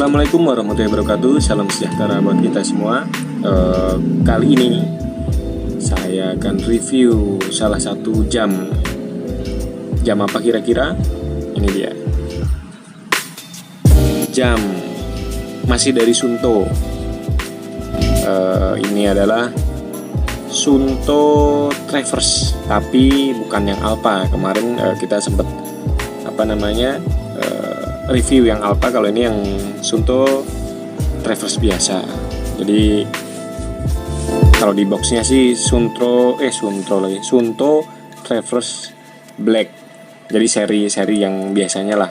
Assalamualaikum warahmatullahi wabarakatuh. Salam sejahtera buat kita semua. Kali ini saya akan review salah satu jam. Jam apa kira-kira? Ini dia. Jam masih dari Suunto. Ini adalah Suunto Traverse, tapi bukan yang Alpha. Kemarin kita sempat review yang Alpha. Kalau ini yang Suunto Traverse biasa. Jadi kalau di boxnya sih Suunto Traverse Black. Jadi seri yang biasanya lah.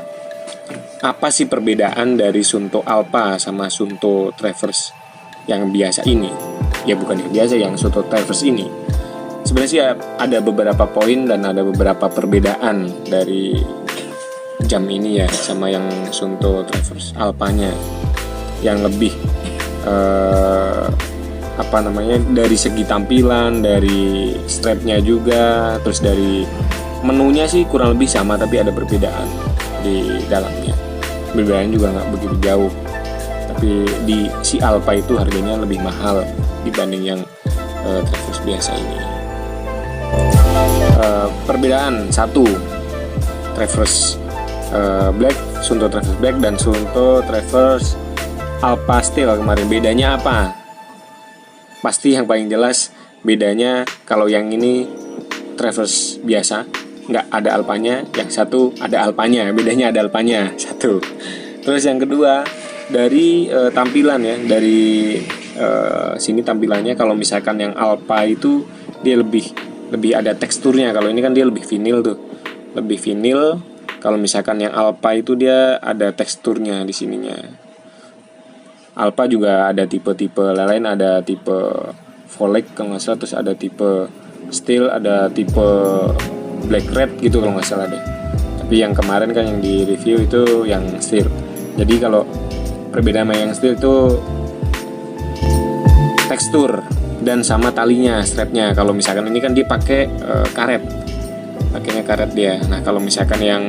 Apa sih perbedaan dari Suunto Alpha sama Suunto Traverse yang biasa ini? Ya bukan yang biasa, yang Suunto Traverse ini. Sebenarnya sih ada beberapa poin dan ada beberapa perbedaan dari jam ini ya sama yang Suunto Traverse Alpha-nya, yang lebih dari segi tampilan, dari strapnya juga, terus dari menunya sih kurang lebih sama, tapi ada perbedaan di dalamnya. Perbedaan juga nggak begitu jauh, tapi di si Alpha itu harganya lebih mahal dibanding yang Traverse biasa ini. Perbedaan satu, Traverse Black, Suunto Traverse Black dan Suunto Traverse Alpha Steel kemarin. Bedanya apa? Pasti yang paling jelas bedanya, kalau yang ini Traverse biasa nggak ada Alphanya, yang satu ada Alphanya. Bedanya ada Alphanya satu. Terus yang kedua dari tampilan ya, dari sini tampilannya. Kalau misalkan yang Alpha itu dia lebih ada teksturnya. Kalau ini kan dia lebih vinil tuh, lebih vinil. Kalau misalkan yang Alpha itu dia ada teksturnya di sininya. Alpha juga ada tipe-tipe lain, ada tipe Volek kalau nggak salah, terus ada tipe Steel, ada tipe Black Red gitu kalau nggak salah deh. Tapi yang kemarin kan yang di review itu yang Steel. Jadi kalau perbedaan sama yang Steel itu tekstur dan sama talinya, strapnya. Kalau misalkan ini kan dia pakai pakainya karet dia. Nah kalau misalkan yang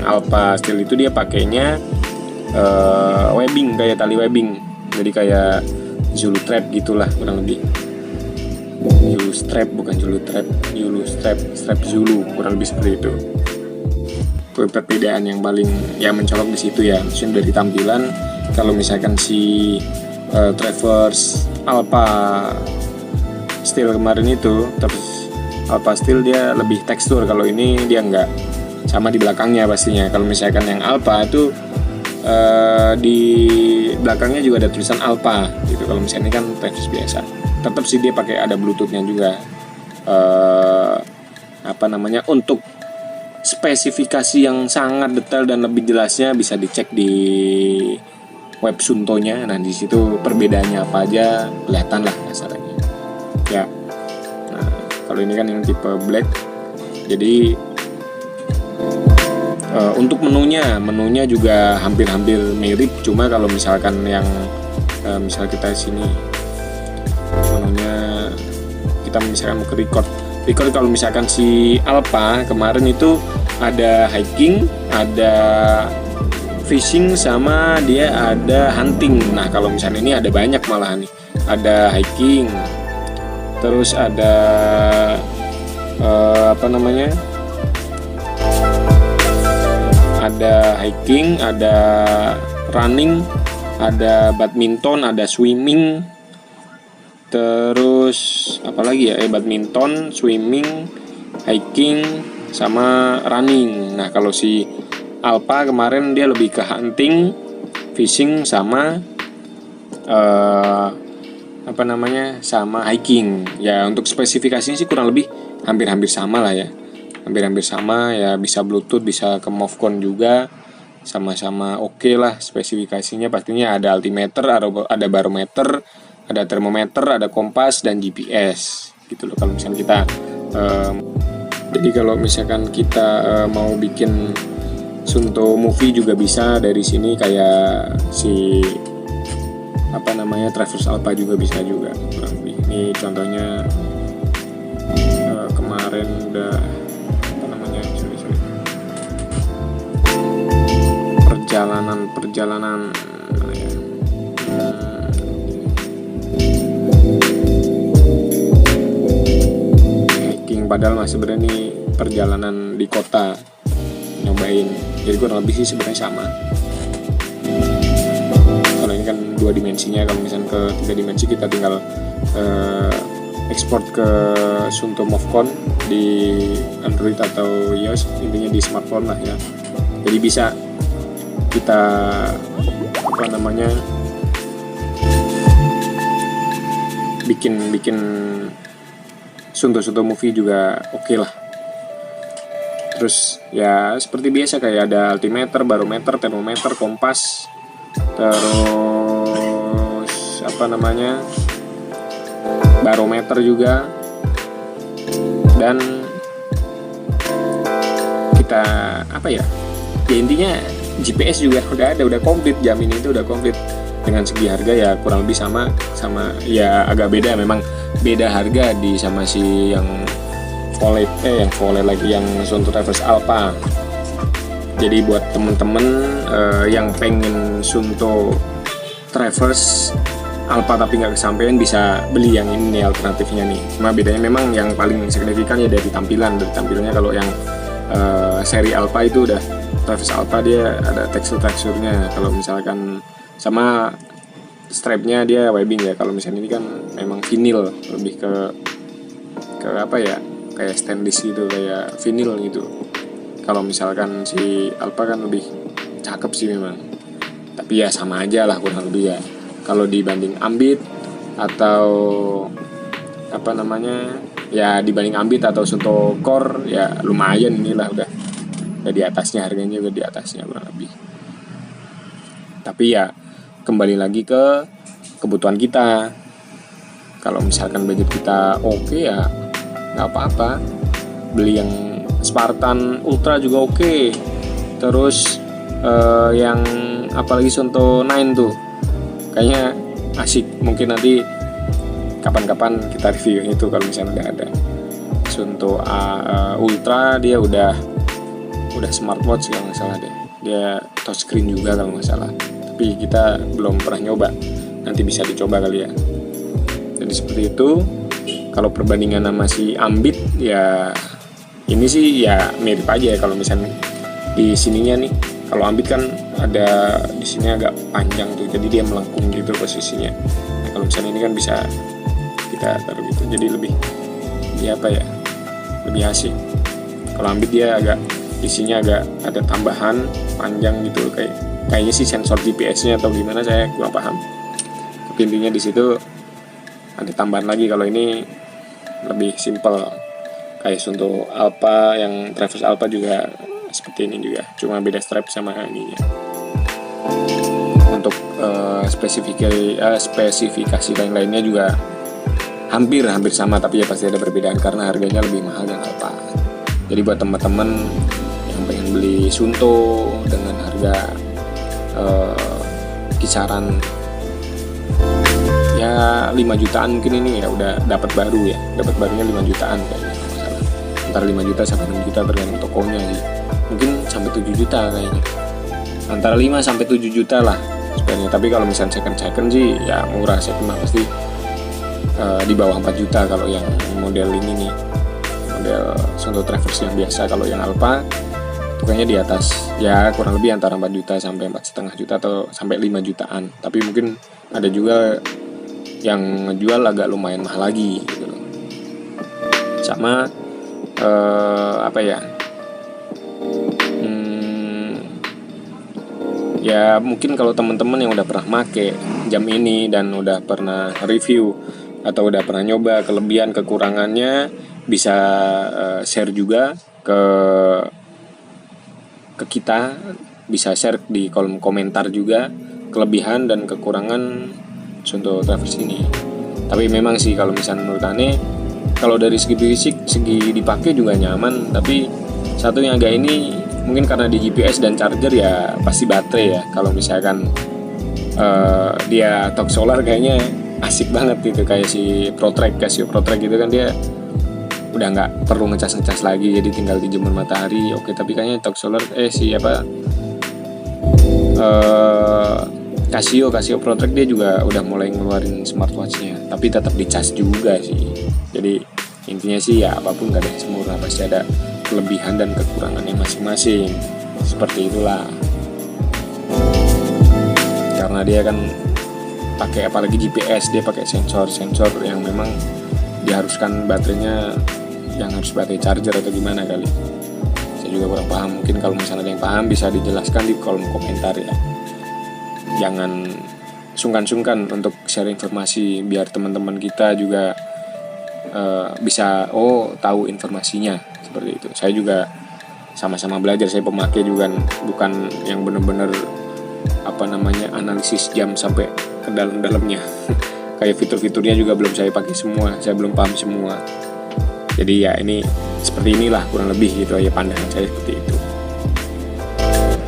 Alpha Steel itu dia pakainya webbing, kayak tali webbing. Jadi kayak Zulu Strap gitulah kurang lebih. Zulu Strap, bukan Zulu Strap, Strap Zulu, kurang lebih seperti itu. Perbedaan yang paling mencolok di situ ya, maksudnya dari tampilan. Kalau misalkan si Traverse Alpha Steel kemarin itu, terus Alpha Steel dia lebih tekstur. Kalau ini dia enggak, sama di belakangnya pastinya. Kalau misalkan yang Alpha itu di belakangnya juga ada tulisan Alpha gitu. Kalau misalnya ini kan Traverse biasa, tetap sih dia pakai ada Bluetoothnya juga. Untuk spesifikasi yang sangat detail dan lebih jelasnya bisa dicek di web Suuntonya. Nah di situ perbedaannya apa aja kelihatan lah kasarnya ya. Nah kalau ini kan yang tipe Black, jadi untuk menunya juga hampir mirip. Cuma kalau misalkan yang misal kita sini menunya, kita misalkan mau ke record kalau misalkan si Alpha kemarin itu ada hiking, ada fishing, sama dia ada hunting. Nah kalau misalnya ini ada banyak malahan nih, ada hiking, terus ada ada hiking, ada running, ada badminton, ada swimming, terus apalagi ya, badminton, swimming, hiking, sama running. Nah kalau si Alpha kemarin dia lebih ke hunting, fishing, sama sama hiking. Ya untuk spesifikasinya sih kurang lebih hampir sama lah ya. Hampir sama ya, bisa Bluetooth, bisa ke Movcon juga, sama-sama oke lah spesifikasinya. Pastinya ada altimeter, ada barometer, ada termometer, ada kompas, dan GPS gitu loh. Kalau misalkan kita jadi kalau misalkan kita mau bikin Suunto movie juga bisa dari sini, kayak si Traverse Alpha juga bisa juga kurang lebih. Ini contohnya kemarin udah perjalanan padahal masih sebenarnya ini perjalanan di kota nyobain. Jadi kurang lebih sih sebenarnya sama. Kalau ini kan 2 dimensinya, kalau misalnya ke 3 dimensi kita tinggal ekspor ke Suunto Movcon di Android atau iOS, intinya di smartphone lah ya. Jadi bisa kita bikin Suunto movie juga oke lah. Terus ya seperti biasa kayak ada altimeter, barometer, termometer, kompas, terus barometer juga, dan kita ya intinya GPS juga udah komplit, jam ini itu udah komplit. Dengan segi harga ya kurang lebih sama ya, agak beda, memang beda harga di sama si yang yang Suunto Traverse Alpha. Jadi buat temen-temen yang pengen Suunto Traverse Alpha tapi nggak kesampaian, bisa beli yang ini nih, alternatifnya nih. Cuma bedanya memang yang paling signifikan ya dari tampilannya. Kalau yang seri Alpha itu udah Traverse Alpha, dia ada teksturnya. Kalau misalkan sama strapnya dia webbing ya. Kalau misalnya ini kan memang vinyl, lebih ke kayak stainless gitu, kayak vinyl gitu. Kalau misalkan si Alpha kan lebih cakep sih memang, tapi ya sama aja lah kurang lebih ya. Kalau dibanding Ambit atau dibanding Ambit atau Suunto Core ya lumayan, inilah udah di atasnya, harganya udah di atasnya kurang lebih. Tapi ya kembali lagi ke kebutuhan kita. Kalau misalkan budget kita oke ya nggak apa-apa, beli yang Spartan Ultra juga oke. Terus yang apalagi Suunto 9 tuh kayaknya asik, mungkin nanti kapan-kapan kita review itu kalau misalnya udah ada. Suunto Ultra dia udah smartwatch kalau nggak salah deh, dia touchscreen juga kalau nggak salah, tapi kita belum pernah nyoba, nanti bisa dicoba kali ya. Jadi seperti itu. Kalau perbandingan sama si Ambit ya ini sih ya mirip aja ya. Kalau misalnya di sininya nih, kalau Ambit kan ada di sini agak panjang tuh, jadi dia melengkung gitu posisinya. Nah, kalau misalnya ini kan bisa kita taruh gitu, jadi lebih lebih asik. Kalau Ambit dia agak isinya agak ada tambahan panjang gitu, kayaknya sih sensor GPS-nya atau gimana, saya kurang paham. Tapi intinya di situ ada tambahan lagi. Kalau ini lebih simple, kayak Suunto Alpha, yang Traverse Alpha juga seperti ini juga, cuma beda strap sama ininya. Untuk spesifikasi lain-lainnya juga hampir sama, tapi ya pasti ada perbedaan karena harganya lebih mahal yang Alpha. Jadi buat teman-teman yang pengen beli Suunto dengan harga kisaran ya 5 jutaan mungkin, ini ya udah dapat barunya 5 jutaan kayaknya, antara 5 juta sampai 6 juta tergantung tokonya sih, mungkin sampai 7 juta kayaknya, antara 5 sampai 7 juta lah sebenarnya. Tapi kalau misalnya second sih ya murah, second mah pasti di bawah 4 juta kalau yang model ini nih, model Suunto Traverse yang biasa. Kalau yang Alpha itu kayaknya di atas ya, kurang lebih antara 4 juta sampai 4,5 juta atau sampai 5 jutaan. Tapi mungkin ada juga yang ngejual agak lumayan mahal lagi gitu loh. Sama ya mungkin kalau teman-teman yang udah pernah make jam ini dan udah pernah review atau udah pernah nyoba kelebihan kekurangannya, bisa share juga ke kita, bisa share di kolom komentar juga kelebihan dan kekurangan Suunto Traverse ini. Tapi memang sih kalau misalnya menurut aneh, kalau dari segi fisik, segi dipakai juga nyaman. Tapi satu yang agak ini mungkin karena di GPS dan charger ya pasti baterai ya. Kalau misalkan dia talk solar kayaknya asik banget gitu, kayak si Casio ProTrack gitu kan, dia udah nggak perlu ngecas lagi, jadi tinggal dijemur matahari. Oke, tapi kayaknya talk solar Casio ProTrack dia juga udah mulai ngeluarin smartwatchnya, tapi tetap dicas juga sih. Jadi Intinya sih ya apapun gak ada yang sempurna, pasti ada kelebihan dan kekurangannya masing-masing. Seperti itulah. Karena dia kan pakai, apalagi GPS, dia pakai sensor yang memang diharuskan baterainya yang harus baterai charger atau gimana kali. Saya juga kurang paham. Mungkin kalau misalnya ada yang paham bisa dijelaskan di kolom komentar ya. Jangan sungkan-sungkan untuk share informasi biar teman-teman kita juga bisa tahu informasinya seperti itu. Saya juga sama-sama belajar, saya pemakai juga, bukan yang benar-benar analisis jam sampai ke dalam-dalamnya. Kayak fitur-fiturnya juga belum saya pakai semua, saya belum paham semua. Jadi ya ini seperti inilah kurang lebih gitu ya, pandangan saya seperti itu.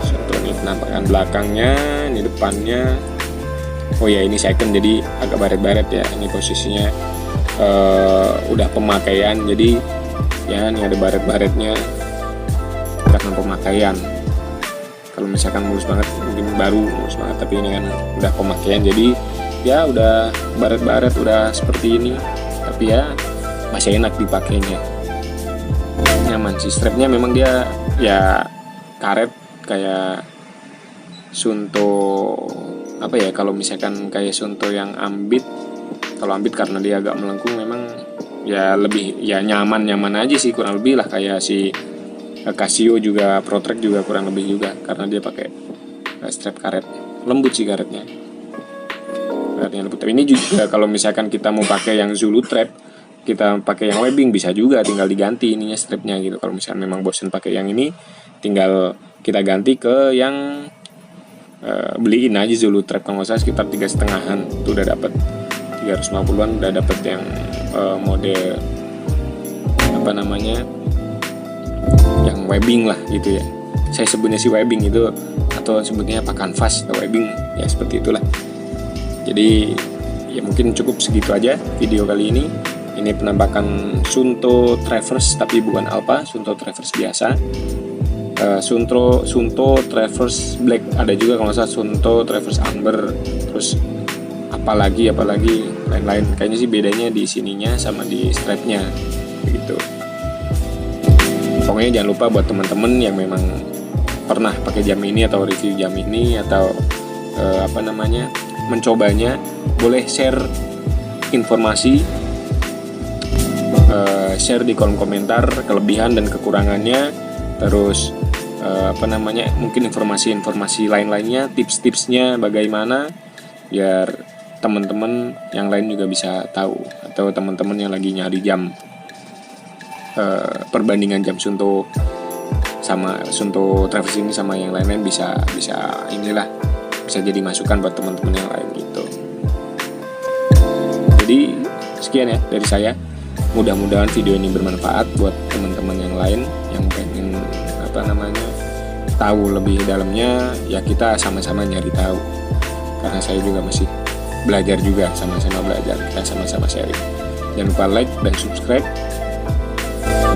Contoh ini penampakan belakangnya, ini depannya. Oh ya, ini second jadi agak baret-baret ya. Ini posisinya udah pemakaian, jadi ya ini ada baret-baretnya karena pemakaian. Kalau misalkan mulus banget mungkin baru mulus banget, tapi ini kan udah pemakaian jadi ya udah baret-baret, udah seperti ini, tapi ya masih enak dipakainya, nyaman sih. Strapnya memang dia ya karet kayak Suunto kalau misalkan kayak Suunto yang Ambit. Kalau Ambit karena dia agak melengkung memang ya lebih ya nyaman aja sih, kurang lebih lah. Kayak si Casio juga, Protrek juga kurang lebih juga, karena dia pakai strap karet, lembut sih karetnya lembut. Tapi ini juga kalau misalkan kita mau pakai yang Zulu Trap, kita pakai yang webbing bisa juga, tinggal diganti ininya strapnya gitu. Kalau misalkan memang bosen pakai yang ini, tinggal kita ganti ke yang beliin aja Zulu Trap, kalau nggak salah sekitar 3,5-an itu udah dapat, 350-an udah dapat yang model yang webbing lah gitu ya. Saya sebutnya si webbing itu, atau sebutnya apa, canvas atau webbing ya, seperti itulah. Jadi ya mungkin cukup segitu aja video kali ini. Ini penampakan Suunto Traverse tapi bukan Alpha, Suunto Traverse biasa. Suunto Traverse Black ada juga kalau nggak salah, Suunto Traverse Amber, terus apalagi lain-lain. Kayaknya sih bedanya di sininya sama di strapnya begitu. Pokoknya jangan lupa buat teman-teman yang memang pernah pakai jam ini atau review jam ini atau mencobanya, boleh share informasi, share di kolom komentar kelebihan dan kekurangannya, terus mungkin informasi lain-lainnya, tips-tipsnya bagaimana, biar teman-teman yang lain juga bisa tahu, atau teman-teman yang lagi nyari jam, perbandingan jam Suunto sama Suunto Traverse ini sama yang lain-lain bisa jadi masukan buat teman-teman yang lain gitu. Jadi sekian ya dari saya. Mudah-mudahan video ini bermanfaat buat teman-teman yang lain yang pengen tahu lebih dalamnya. Ya kita sama-sama nyari tahu, karena saya juga masih belajar juga, sama-sama belajar, kita sama-sama sharing. Jangan lupa like dan subscribe.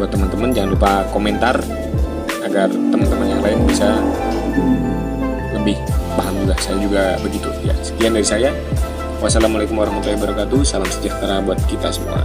Buat teman-teman jangan lupa komentar agar teman-teman yang lain bisa lebih paham juga. Saya juga begitu ya. Sekian dari saya. Wassalamualaikum warahmatullahi wabarakatuh. Salam sejahtera buat kita semua.